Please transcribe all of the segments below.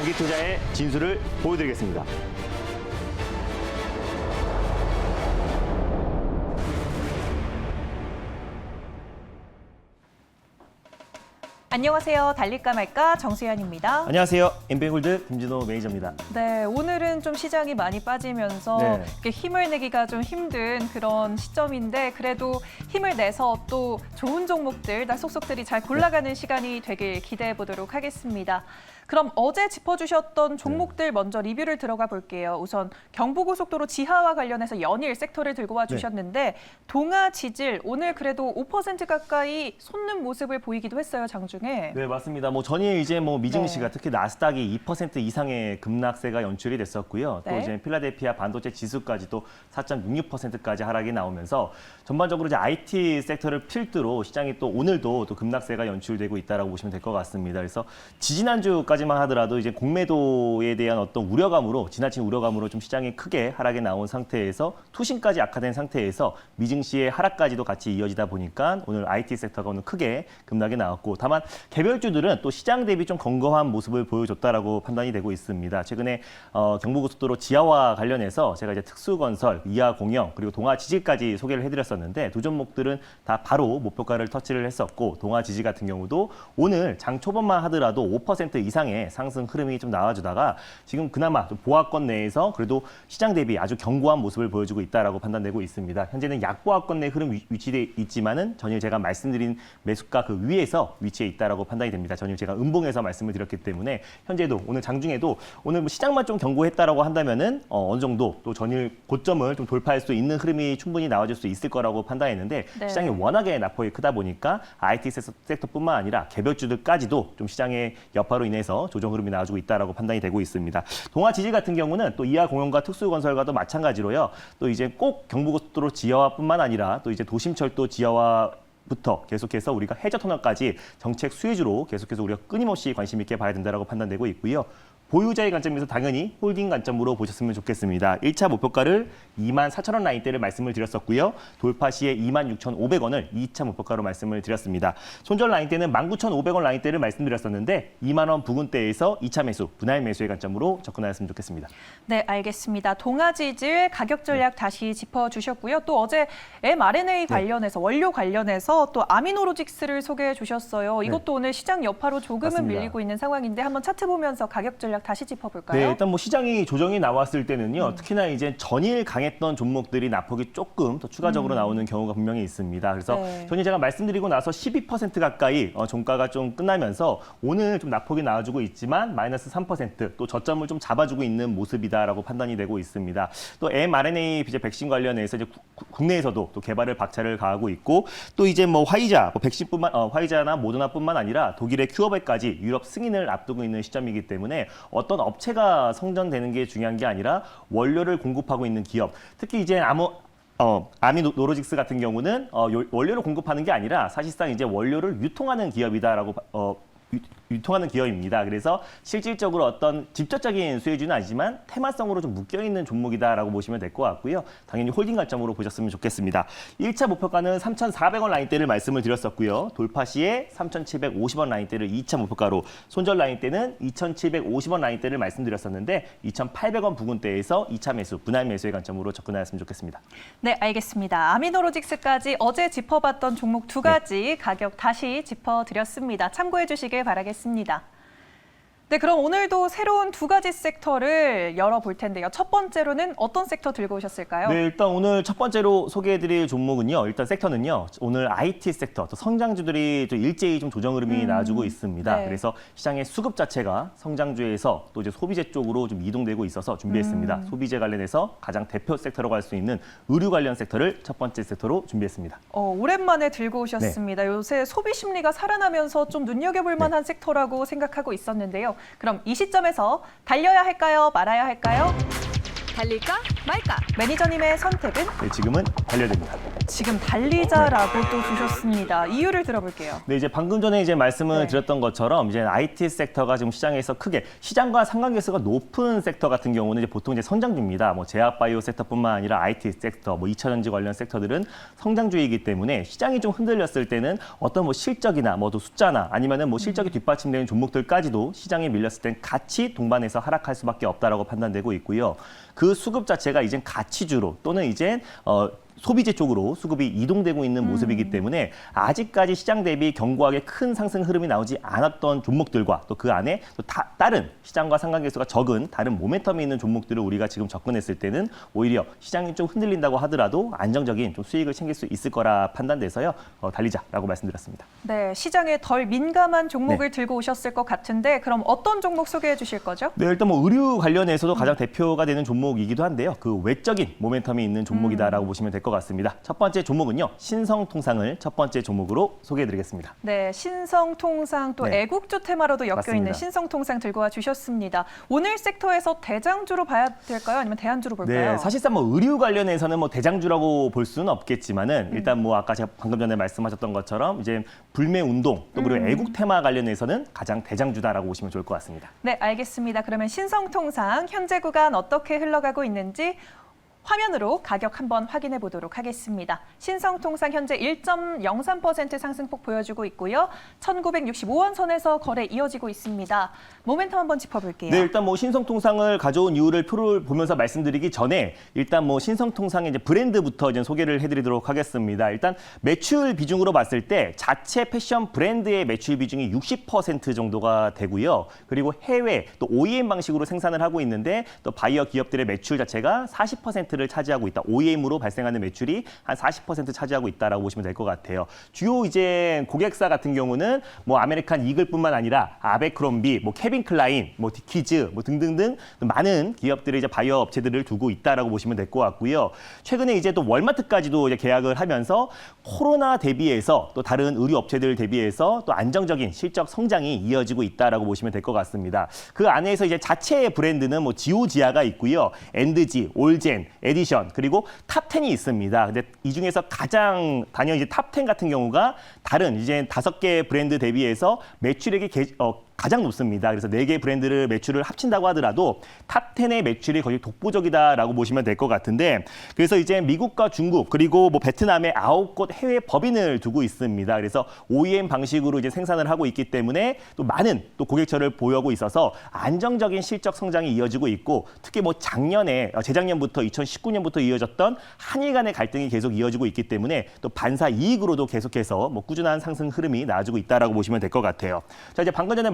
장기투자의 진수를 보여드리겠습니다. 안녕하세요. 달릴까 말까 정수연입니다. 안녕하세요. 엠뱅골드 김진호 매니저입니다. 네, 오늘은 좀 시장이 많이 빠지면서 네. 이렇게 힘을 내기가 좀 힘든 그런 시점인데 그래도 힘을 내서 또 좋은 종목들, 속속들이 잘 골라가는 시간이 되길 기대해 보도록 하겠습니다. 그럼 어제 짚어주셨던 종목들 먼저 리뷰를 들어가 볼게요. 우선 경부고속도로 지하와 관련해서 연일 섹터를 들고 와주셨는데 동아지질 오늘 그래도 5% 가까이 솟는 모습을 보이기도 했어요, 장중에. 네, 맞습니다. 전일 이제 미증시가 네. 특히 나스닥이 2% 이상의 급락세가 연출이 됐었고요. 또 네. 이제 필라델피아 반도체 지수까지도 4.66%까지 하락이 나오면서 전반적으로 이제 IT 섹터를 필두로 시장이 또 오늘도 또 급락세가 연출되고 있다라고 보시면 될 것 같습니다. 그래서 지지난주까지만 하더라도 이제 공매도에 대한 어떤 우려감으로 지나친 우려감으로 좀 시장이 크게 하락이 나온 상태에서 투신까지 악화된 상태에서 미증시의 하락까지도 같이 이어지다 보니까 오늘 IT 섹터가 오늘 크게 급락이 나왔고 다만 개별주들은 또 시장 대비 좀 건강한 모습을 보여줬다라고 판단이 되고 있습니다. 최근에 경부고속도로 지하와 관련해서 제가 이제 특수건설, 이하공영 그리고 동아지질까지 소개를 해드렸었는데 두 종목들은 다 바로 목표가를 터치를 했었고 동아지질 같은 경우도 오늘 장 초반만 하더라도 5% 이상의 상승 흐름이 좀 나와주다가 지금 그나마 좀 보합권 내에서 그래도 시장 대비 아주 견고한 모습을 보여주고 있다라고 판단되고 있습니다. 현재는 약보합권 내 흐름 위치돼 있지만은 전일 제가 말씀드린 매수가 그 위에서 위치해 있다라고 판단이 됩니다. 전일 제가 음봉에서 말씀을 드렸기 때문에 현재도 오늘 장중에도 오늘 시장만 좀 견고했다라고 한다면은 어느 정도 또 전일 고점을 좀 돌파할 수 있는 흐름이 충분히 나와줄 수 있을 거라고 판단했는데 네. 시장이 워낙에 낙폭이 크다 보니까 IT 섹터뿐만 아니라 개별주들까지도 좀 시장의 여파로 인해서 조정 흐름이 나와주고 있다라고 판단이 되고 있습니다. 동아지질 같은 경우는 또 이하공영과 특수건설과도 마찬가지로요. 또 이제 꼭 경부고속도로 지하화뿐만 아니라 또 이제 도심철도 지하화 부터 계속해서 우리가 해저터널까지 정책 수혜주로 계속해서 우리가 끊임없이 관심 있게 봐야 된다고 판단되고 있고요. 보유자의 관점에서 당연히 홀딩 관점으로 보셨으면 좋겠습니다. 1차 목표가를 24,000원 라인대를 말씀을 드렸었고요. 돌파 시에 26,500원을 2차 목표가로 말씀을 드렸습니다. 손절 라인대는 19,500원 라인대를 말씀드렸었는데 2만 원 부근대에서 2차 매수, 분할 매수의 관점으로 접근하였으면 좋겠습니다. 네, 알겠습니다. 동아지질 가격 전략 다시 짚어주셨고요. 또 어제 mRNA 관련해서 원료 관련해서 또 아미노로직스를 소개해 주셨어요. 이것도 오늘 시장 여파로 조금은 맞습니다. 밀리고 있는 상황인데 한번 차트 보면서 가격 전략 다시 짚어볼까요? 네, 일단 시장이 조정이 나왔을 때는요. 특히나 이제 전일 강했던 종목들이 낙폭이 조금 더 추가적으로 나오는 경우가 분명히 있습니다. 그래서 네. 전일 제가 말씀드리고 나서 12% 가까이 종가가 좀 끝나면서 오늘 좀 낙폭이 나와주고 있지만 마이너스 3%또 저점을 좀 잡아주고 있는 모습이다라고 판단이 되고 있습니다. 또 mRNA 이제 백신 관련해서 이제 국내에서도 또 개발을 박차를 가하고 있고 또 이제 화이자, 화이자나 모더나뿐만 아니라 독일의 큐어백까지 유럽 승인을 앞두고 있는 시점이기 때문에 어떤 업체가 성전되는 게 중요한 게 아니라 원료를 공급하고 있는 기업, 특히 이제 아미노로직스 같은 경우는 원료를 공급하는 게 아니라 사실상 이제 원료를 유통하는 기업이다라고 유통하는 기업입니다. 그래서 실질적으로 어떤 직접적인 수혜주는 아니지만 테마성으로 좀 묶여있는 종목이다라고 보시면 될 것 같고요. 당연히 홀딩 관점으로 보셨으면 좋겠습니다. 1차 목표가는 3,400원 라인대를 말씀을 드렸었고요. 돌파 시에 3,750원 라인대를 2차 목표가로, 손절 라인대는 2,750원 라인대를 말씀드렸었는데 2,800원 부근대에서 2차 매수, 분할 매수의 관점으로 접근하였으면 좋겠습니다. 네, 알겠습니다. 아미노로직스까지 어제 짚어봤던 종목 두 가지 가격 다시 짚어드렸습니다. 참고해 주시길 바라겠습니다. 네, 그럼 오늘도 새로운 두 가지 섹터를 열어볼 텐데요. 첫 번째로는 어떤 섹터 들고 오셨을까요? 네, 일단 오늘 첫 번째로 소개해드릴 종목은요. 일단 섹터는요. 오늘 IT 섹터, 또 성장주들이 좀 일제히 좀 조정 흐름이 나와주고 있습니다. 네. 그래서 시장의 수급 자체가 성장주에서 또 이제 소비재 쪽으로 좀 이동되고 있어서 준비했습니다. 소비재 관련해서 가장 대표 섹터라고 할 수 있는 의류 관련 섹터를 첫 번째 섹터로 준비했습니다. 오랜만에 들고 오셨습니다. 요새 소비 심리가 살아나면서 좀 눈여겨볼 만한 섹터라고 생각하고 있었는데요. 그럼 이 시점에서 달려야 할까요? 말아야 할까요? 달릴까 말까? 매니저님의 선택은? 네, 지금은 달려야 됩니다. 지금 달리자라고 또 주셨습니다. 이유를 들어볼게요. 네, 이제 방금 전에 이제 말씀을 네. 드렸던 것처럼 이제 IT 섹터가 지금 시장에서 크게 시장과 상관계수가 높은 섹터 같은 경우는 이제 보통 이제 성장주입니다. 뭐 제약바이오 섹터뿐만 아니라 IT 섹터, 뭐 2차전지 관련 섹터들은 성장주이기 때문에 시장이 좀 흔들렸을 때는 어떤 뭐 실적이나 뭐 또 숫자나 아니면은 뭐 실적이 뒷받침되는 종목들까지도 시장에 밀렸을 땐 같이 동반해서 하락할 수밖에 없다라고 판단되고 있고요. 그 수급 자체가 이젠 가치주로 또는 이젠 소비재 쪽으로 수급이 이동되고 있는 모습이기 때문에 아직까지 시장 대비 견고하게 큰 상승 흐름이 나오지 않았던 종목들과 또 그 안에 또 다른 시장과 상관계수가 적은 다른 모멘텀이 있는 종목들을 우리가 지금 접근했을 때는 오히려 시장이 좀 흔들린다고 하더라도 안정적인 좀 수익을 챙길 수 있을 거라 판단돼서요. 달리자라고 말씀드렸습니다. 네, 시장에 덜 민감한 종목을 들고 오셨을 것 같은데 그럼 어떤 종목 소개해 주실 거죠? 네, 일단 뭐 의류 관련해서도 가장 대표가 되는 종목이기도 한데요. 그 외적인 모멘텀이 있는 종목이다라고 보시면 될 것 같습니다. 첫 번째 종목은요. 신성통상을 첫 번째 종목으로 소개해드리겠습니다. 네, 신성통상 또 네. 애국주 테마로도 엮여 있는 맞습니다. 신성통상 들고 와 주셨습니다. 오늘 섹터에서 대장주로 봐야 될까요? 아니면 대안주로 볼까요? 네, 사실상 뭐 의류 관련해서는 뭐 대장주라고 볼 수는 없겠지만은 일단 뭐 아까 제가 방금 전에 말씀하셨던 것처럼 이제 불매 운동 또 그리고 애국 테마 관련해서는 가장 대장주다라고 보시면 좋을 것 같습니다. 네, 알겠습니다. 그러면 신성통상 현재 구간 어떻게 흘러가고 있는지 화면으로 가격 한번 확인해 보도록 하겠습니다. 신성통상 현재 1.03% 상승폭 보여주고 있고요. 1965원 선에서 거래 이어지고 있습니다. 모멘텀 한번 짚어볼게요. 네, 일단 뭐 신성통상을 가져온 이유를 표를 보면서 말씀드리기 전에 일단 뭐 신성통상의 이제 브랜드부터 이제 소개를 해드리도록 하겠습니다. 일단 매출 비중으로 봤을 때 자체 패션 브랜드의 매출 비중이 60% 정도가 되고요. 그리고 해외 또 OEM 방식으로 생산을 하고 있는데 또 바이어 기업들의 매출 자체가 40%를 차지하고 있다. OEM으로 발생하는 매출이 한 40% 차지하고 있다라고 보시면 될 것 같아요. 주요 이제 고객사 같은 경우는 뭐 아메리칸 이글뿐만 아니라 아베크롬비, 뭐 케빈 클라인, 뭐 디키즈, 뭐 등등등 많은 기업들의 이제 바이어 업체들을 두고 있다라고 보시면 될 것 같고요. 최근에 이제 또 월마트까지도 이제 계약을 하면서 코로나 대비해서 또 다른 의류 업체들 대비해서 또 안정적인 실적 성장이 이어지고 있다라고 보시면 될 것 같습니다. 그 안에서 이제 자체 브랜드는 뭐 지오지아가 있고요. 엔드지, 올젠, 에디션 그리고 탑10이 있습니다. 근데 이 중에서 가장 단연 이제 탑10 같은 경우가 다른 이제 5개 브랜드 대비해서 매출액이 가장 높습니다. 그래서 4개 브랜드를 매출을 합친다고 하더라도 탑10의 매출이 거의 독보적이다라고 보시면 될 것 같은데 그래서 이제 미국과 중국 그리고 뭐 베트남에 9곳 해외 법인을 두고 있습니다. 그래서 OEM 방식으로 이제 생산을 하고 있기 때문에 또 많은 또 고객처를 보유하고 있어서 안정적인 실적 성장이 이어지고 있고 특히 뭐 작년에 재작년부터 2019년부터 이어졌던 한일 간의 갈등이 계속 이어지고 있기 때문에 또 반사 이익으로도 계속해서 뭐 꾸준한 상승 흐름이 나아지고 있다라고 보시면 될 것 같아요. 자, 이제 방금 전에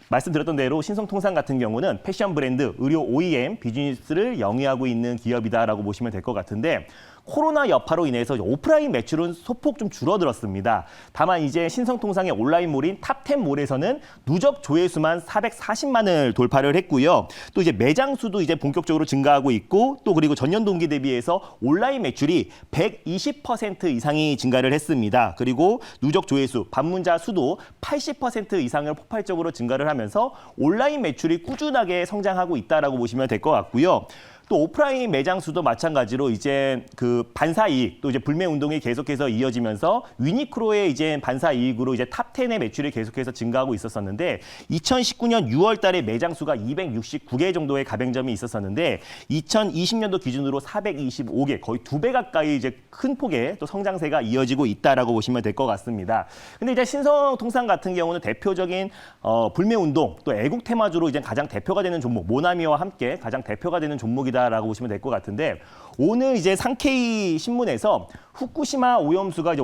말씀드렸던 대로 신성통상 같은 경우는 패션 브랜드, 의료 OEM 비즈니스를 영위하고 있는 기업이다라고 보시면 될 것 같은데 코로나 여파로 인해서 오프라인 매출은 소폭 좀 줄어들었습니다. 다만 이제 신성통상의 온라인몰인 탑10몰에서는 누적 조회수만 440만을 돌파를 했고요. 또 이제 매장 수도 이제 본격적으로 증가하고 있고 또 그리고 전년 동기 대비해서 온라인 매출이 120% 이상이 증가를 했습니다. 그리고 누적 조회수, 방문자 수도 80% 이상을 폭발적으로 증가를 하면서 온라인 매출이 꾸준하게 성장하고 있다라고 보시면 될 것 같고요. 또 오프라인 매장 수도 마찬가지로 이제 그 반사 이익 또 이제 불매 운동이 계속해서 이어지면서 유니크로의 이제 반사 이익으로 이제 탑10의 매출이 계속해서 증가하고 있었었는데 2019년 6월 달에 매장 수가 269개 정도의 가맹점이 있었었는데 2020년도 기준으로 425개 거의 2배 가까이 이제 큰 폭의 또 성장세가 이어지고 있다라고 보시면 될 것 같습니다. 근데 이제 신성통상 같은 경우는 대표적인 불매 운동 또 애국 테마주로 이제 가장 대표가 되는 종목 모나미와 함께 가장 대표가 되는 종목이다. 라고 보시면 될 것 같은데 오늘 이제 상케이 신문에서 후쿠시마 오염수가 이제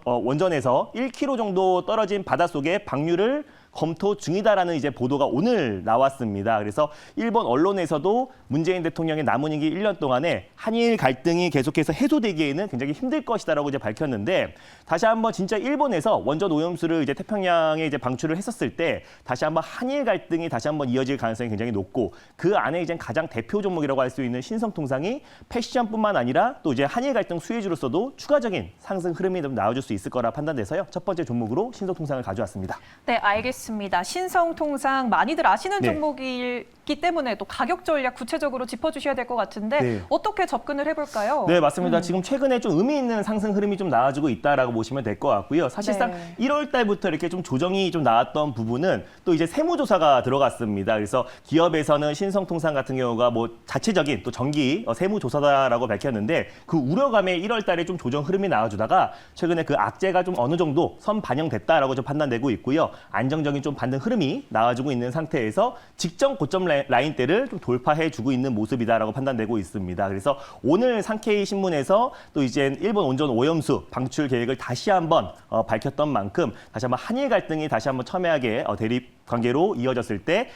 원전에서 1km 정도 떨어진 바닷속에 방류를 검토 중이다라는 이제 보도가 오늘 나왔습니다. 그래서 일본 언론에서도 문재인 대통령의 남은 임기 1년 동안에 한일 갈등이 계속해서 해소되기에는 굉장히 힘들 것이다라고 이제 밝혔는데 다시 한번 진짜 일본에서 원전 오염수를 이제 태평양에 이제 방출을 했었을 때 다시 한번 한일 갈등이 다시 한번 이어질 가능성이 굉장히 높고 그 안에 이제 가장 대표 종목이라고 할 수 있는 신성통상이 패션뿐만 아니라 또 이제 한일 갈등 수혜주로서도 추가적인 상승 흐름이 좀 나와줄 수 있을 거라 판단돼서요. 첫 번째 종목으로 신성통상을 가져왔습니다. 네, 알겠습니다. 알겠습니다. 신성통상 많이들 아시는 네. 종목이기 때문에 또 가격 전략 구체적으로 짚어주셔야 될 것 같은데 네. 어떻게 접근을 해볼까요? 네, 맞습니다. 지금 최근에 좀 의미 있는 상승 흐름이 좀 나와주고 있다라고 보시면 될 것 같고요. 사실상 네. 1월 달부터 이렇게 좀 조정이 좀 나왔던 부분은 또 이제 세무조사가 들어갔습니다. 그래서 기업에서는 신성통상 같은 경우가 뭐 자체적인 또 정기 세무조사다라고 밝혔는데 그 우려감에 1월 달에 좀 조정 흐름이 나와주다가 최근에 그 악재가 좀 어느 정도 선 반영됐다라고 좀 판단되고 있고요. 안정적인 좀 반등 흐름이 나와주고 있는 상태에서 직전 고점 라인대를 좀 돌파해주고 있는 모습이다라고 판단되고 있습니다. 그래서 오늘 상케이 신문에서 또 이제 일본 온전 오염수 방출 계획을 다시 한번 밝혔던 만큼 다시 한번 한일 갈등이 다시 한번 첨예하게 대립 관계로 이어졌을 때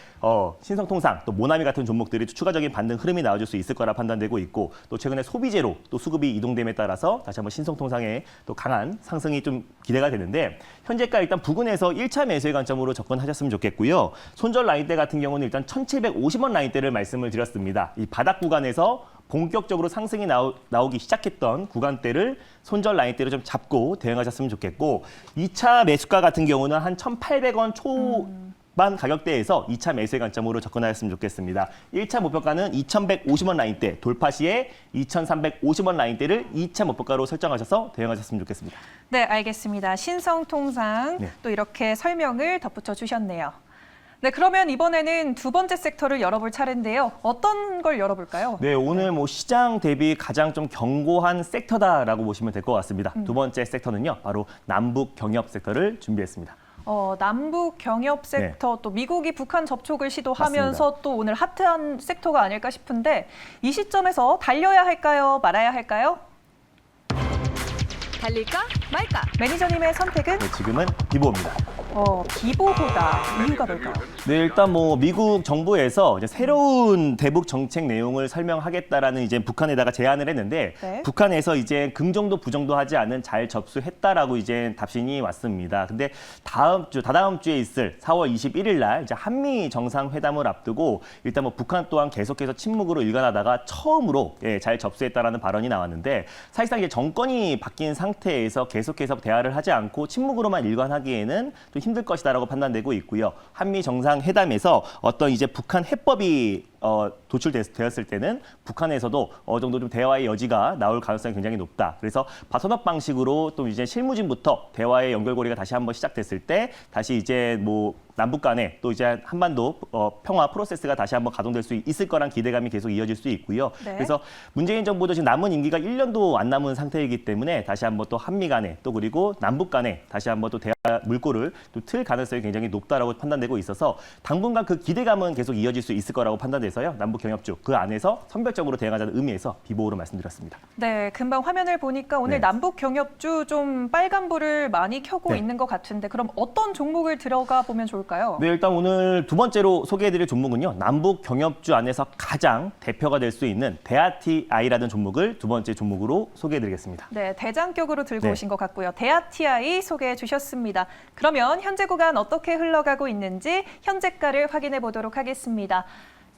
신성통상 또 모나미 같은 종목들이 추가적인 반등 흐름이 나와줄 수 있을 거라 판단되고 있고 또 최근에 소비재로 또 수급이 이동됨에 따라서 다시 한번 신성통상의 또 강한 상승이 좀 기대가 되는데 현재가 일단 부근에서 1차 매수의 관점으로 접근하셨으면 좋겠고요. 손절 라인대 같은 경우는 일단 1750원 라인대를 말씀을 드렸습니다. 이 바닥 구간에서 본격적으로 상승이 나오기 시작했던 구간대를 손절 라인대로 좀 잡고 대응하셨으면 좋겠고 2차 매수가 같은 경우는 한 1,800원 초반 가격대에서 2차 매수의 관점으로 접근하셨으면 좋겠습니다. 1차 목표가는 2,150원 라인대, 돌파 시에 2,350원 라인대를 2차 목표가로 설정하셔서 대응하셨으면 좋겠습니다. 네, 알겠습니다. 신성통상 네. 또 이렇게 설명을 덧붙여 주셨네요. 네, 그러면 이번에는 두 번째 sek터를 열어볼 차례인데요. 어떤 걸 열어볼까요? 네, 오늘 뭐 시장 대비 가장 좀 견고한 섹터다라고 보시면 될 것 같습니다. 두 번째 섹터는요, 바로 남북 경협 섹터를 준비했습니다. 남북 경협 섹터 또 미국이 북한 접촉을 시도하면서 맞습니다. 또 오늘 핫한 섹터가 아닐까 싶은데 이 시점에서 달려야 할까요? 말아야 할까요? 달릴까 말까? 매니저님의 선택은 네, 지금은 비보입니다. 비보보다 이유가 뭘까요? 네, 일단 뭐 미국 정부에서 이제 새로운 대북 정책 내용을 설명하겠다라는 이제 북한에다가 제안을 했는데 네. 북한에서 이제 긍정도 부정도 하지 않은 잘 접수했다라고 이제 답신이 왔습니다. 근데 다다음 주에 있을 4월 21일 날 이제 한미 정상회담을 앞두고 일단 뭐 북한 또한 계속해서 침묵으로 일관하다가 처음으로 잘 접수했다라는 발언이 나왔는데 사실상 이제 정권이 바뀐 상태에서 계속해서 대화를 하지 않고 침묵으로만 일관하기에는 좀 힘들 것이다라고 판단되고 있고요. 한미 정상회담에서 어떤 이제 북한 해법이 도출되었을 때는 북한에서도 어느 정도 좀 대화의 여지가 나올 가능성이 굉장히 높다. 그래서 바톤업 방식으로 또 이제 실무진부터 대화의 연결고리가 다시 한번 시작됐을 때 다시 이제 뭐 남북 간에 또 이제 한반도 평화 프로세스가 다시 한번 가동될 수 있을 거란 기대감이 계속 이어질 수 있고요. 네. 그래서 문재인 정부도 지금 남은 임기가 1년도 안 남은 상태이기 때문에 다시 한번 또 한미 간에 또 그리고 남북 간에 다시 한번 또 대화 물꼬를 또 틀 가능성이 굉장히 높다라고 판단되고 있어서 당분간 그 기대감은 계속 이어질 수 있을 거라고 판단돼서요. 남북 경협주 그 안에서 선별적으로 대응하자는 의미에서 비보로 말씀드렸습니다. 네, 금방 화면을 보니까 오늘 네. 남북 경협주 좀 빨간불을 많이 켜고 네. 있는 것 같은데 그럼 어떤 종목을 들어가 보면 좋을까요? 네, 일단 오늘 두 번째로 소개해드릴 종목은요. 남북 경협주 안에서 가장 대표가 될 수 있는 대아티아이라는 종목을 두 번째 종목으로 소개해드리겠습니다. 네, 대장격으로 들고 네. 오신 것 같고요. 대아티아이 소개해 주셨습니다. 그러면 현재 구간 어떻게 흘러가고 있는지 현재가를 확인해 보도록 하겠습니다.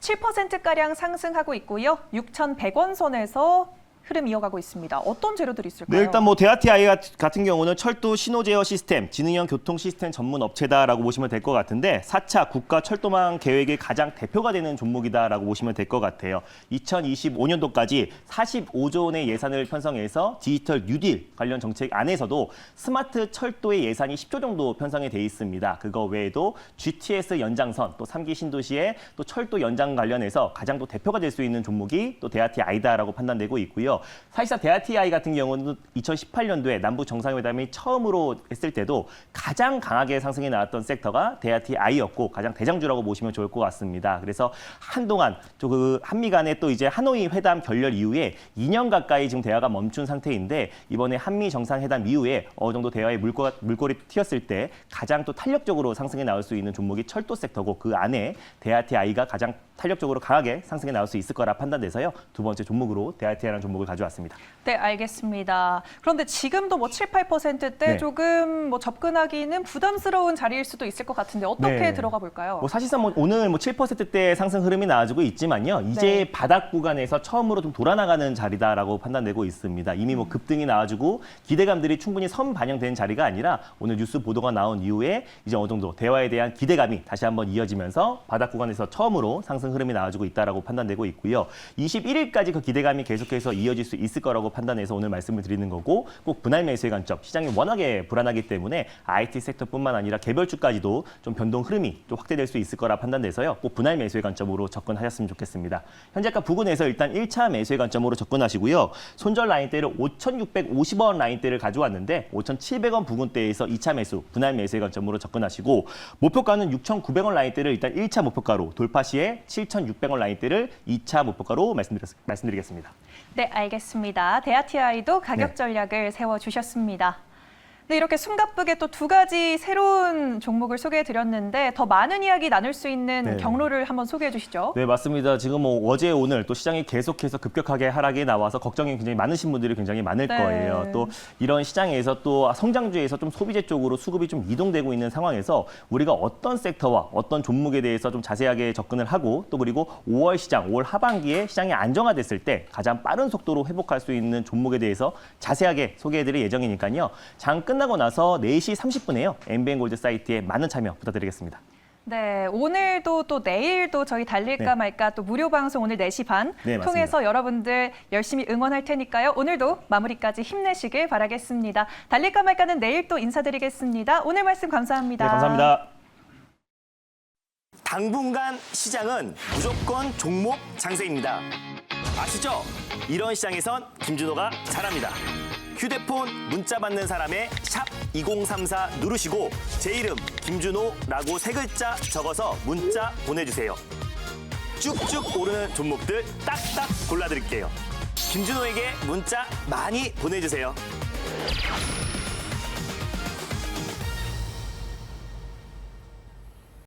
7%가량 상승하고 있고요. 6,100원 선에서 흐름 이어가고 있습니다. 어떤 재료들이 있을까요? 네, 일단 뭐 대아티아이 같은 경우는 철도 신호 제어 시스템, 지능형 교통 시스템 전문 업체다라고 보시면 될 것 같은데 4차 국가 철도망 계획의 가장 대표가 되는 종목이다라고 보시면 될 것 같아요. 2025년도까지 45조 원의 예산을 편성해서 디지털 뉴딜 관련 정책 안에서도 스마트 철도의 예산이 10조 정도 편성이 돼 있습니다. 그거 외에도 GTS 연장선, 또 3기 신도시의 또 철도 연장 관련해서 가장 또 대표가 될 수 있는 종목이 또 대아티아이다라고 판단되고 있고요. 사실상 대아티아이 같은 경우는 2018년도에 남북 정상회담이 처음으로 했을 때도 가장 강하게 상승이 나왔던 섹터가 대아티아이였고 가장 대장주라고 보시면 좋을 것 같습니다. 그래서 한동안 그 한미 간의 또 이제 하노이 회담 결렬 이후에 2년 가까이 지금 대화가 멈춘 상태인데 이번에 한미 정상회담 이후에 어느 정도 대화의 물꼬리 튀었을 때 가장 또 탄력적으로 상승이 나올 수 있는 종목이 철도 섹터고 그 안에 대아티아이가 가장 탄력적으로 강하게 상승이 나올 수 있을 거라 판단돼서요. 두 번째 종목으로 대아티아이라는 종목을 가져왔습니다. 네, 알겠습니다. 그런데 지금도 뭐 7, 8%대 네. 조금 뭐 접근하기는 부담스러운 자리일 수도 있을 것 같은데 어떻게 네. 들어가 볼까요? 뭐 사실상 뭐 오늘 뭐 7%대 상승 흐름이 나와주고 있지만요. 이제 네. 바닥 구간에서 처음으로 좀 돌아나가는 자리다라고 판단되고 있습니다. 이미 뭐 급등이 나와주고 기대감들이 충분히 선반영된 자리가 아니라 오늘 뉴스 보도가 나온 이후에 이제 어느 정도 대화에 대한 기대감이 다시 한번 이어지면서 바닥 구간에서 처음으로 상승 흐름이 나와주고 있다라고 판단되고 있고요. 21일까지 그 기대감이 계속해서 이어질 수 있을 거라고 판단해서 오늘 말씀을 드리는 거고 꼭 분할 매수의 관점, 시장이 워낙에 불안하기 때문에 IT 섹터뿐만 아니라 개별주까지도 좀 변동 흐름이 좀 확대될 수 있을 거라 판단돼서요. 꼭 분할 매수의 관점으로 접근하셨으면 좋겠습니다. 현재가 부근에서 일단 1차 매수의 관점으로 접근하시고요. 손절 라인대를 5,650원 라인대를 가져왔는데 5,700원 부근대에서 2차 매수, 분할 매수의 관점으로 접근하시고 목표가는 6,900원 라인대를 일단 1차 목표가로 돌파 시에 7,600원 라인대를 2차 목표가로 말씀드리겠습니다. 네, 알겠습니다. 대아티아이도 가격 네. 전략을 세워주셨습니다. 네, 이렇게 숨가쁘게 또 두 가지 새로운 종목을 소개해드렸는데 더 많은 이야기 나눌 수 있는 네. 경로를 한번 소개해 주시죠. 네, 맞습니다. 지금 뭐 어제 오늘 또 시장이 계속해서 급격하게 하락이 나와서 걱정이 굉장히 많으신 분들이 굉장히 많을 네. 거예요. 또 이런 시장에서 또 성장주에서 좀 소비재 쪽으로 수급이 좀 이동되고 있는 상황에서 우리가 어떤 섹터와 어떤 종목에 대해서 좀 자세하게 접근을 하고 또 그리고 5월 시장, 5월 하반기에 시장이 안정화됐을 때 가장 빠른 속도로 회복할 수 있는 종목에 대해서 자세하게 소개해드릴 예정이니까요. 장 끝나고 나서 4시 30분에요. MBN골드 사이트에 많은 참여 부탁드리겠습니다. 네, 오늘도 또 내일도 저희 달릴까 네. 말까 또 무료 방송 오늘 4시 반 네, 맞습니다. 통해서 여러분들 열심히 응원할 테니까요. 오늘도 마무리까지 힘내시길 바라겠습니다. 달릴까 말까는 내일 또 인사드리겠습니다. 오늘 말씀 감사합니다. 네, 감사합니다. 당분간 시장은 무조건 종목 장세입니다. 아시죠? 이런 시장에선 김준호가 잘합니다. 휴대폰 문자 받는 사람의 샵 2034 누르시고 제 이름 김준호라고 3글자 적어서 문자 보내주세요. 쭉쭉 오르는 종목들 딱딱 골라드릴게요. 김준호에게 문자 많이 보내주세요.